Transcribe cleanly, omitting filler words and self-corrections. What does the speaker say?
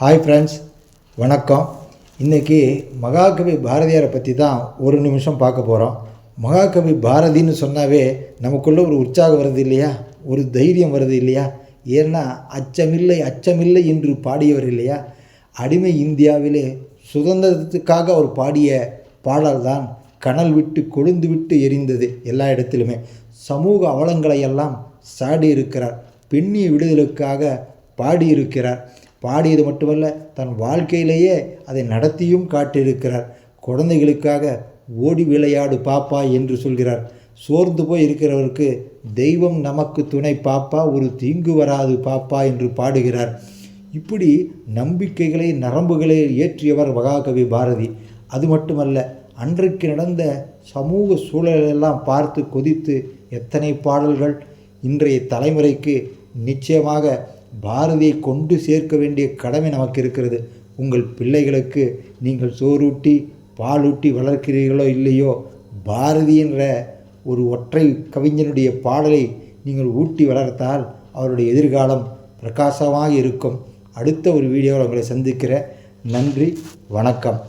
Hi friends, வணக்கம். இன்றைக்கி மகாகவி பாரதியாரை பற்றி தான் ஒரு நிமிஷம் பார்க்க போகிறோம். மகாகவி பாரதின்னு சொன்னாவே நமக்குள்ளே ஒரு உற்சாகம் வருது இல்லையா, ஒரு தைரியம் வருது இல்லையா? ஏன்னா அச்சமில்லை அச்சமில்லை என்று பாடியவர் இல்லையா? அடிமை இந்தியாவிலே சுதந்திரத்துக்காக அவர் பாடிய பாடல் தான் கனல் விட்டு கொழுந்து விட்டு எரிந்தது. எல்லா இடத்திலுமே சமூக அவலங்களை எல்லாம் சாடி இருக்கிறார். பெண்ணிய விடுதலுக்காக பாடியிருக்கிறார். பாடியது மட்டுமல்ல, தன் வாழ்க்கையிலேயே அதை நடத்தியும் காட்டியிருக்கிறார். குழந்தைகளுக்காக ஓடி விளையாடு பாப்பா என்று சொல்கிறார். சோர்ந்து போய் இருக்கிறவருக்கு தெய்வம் நமக்கு துணை பாப்பா, ஒரு தீங்கு வராது பாப்பா என்று பாடுகிறார். இப்படி நம்பிக்கைகளை நரம்புகளை ஏற்றியவர் மகாகவி பாரதி. அது மட்டுமல்ல, அன்றைக்கு நடந்த சமூக சூழலெல்லாம் பார்த்து கொதித்து எத்தனை பாடல்கள். இன்றைய தலைமுறைக்கு நிச்சயமாக பாரதியை கொண்டு சேர்க்க வேண்டிய கடமை நமக்கு இருக்கிறது. உங்கள் பிள்ளைகளுக்கு நீங்கள் சோறூட்டி பாலூட்டி வளர்க்கிறீர்களோ இல்லையோ, பாரதி என்ற ஒரு ஒற்றை கவிஞனுடைய பாடலை நீங்கள் ஊட்டி வளர்த்தால் அவருடைய எதிர்காலம் பிரகாசமாக இருக்கும். அடுத்த ஒரு வீடியோவில் உங்களை சந்திக்கிறேன். நன்றி, வணக்கம்.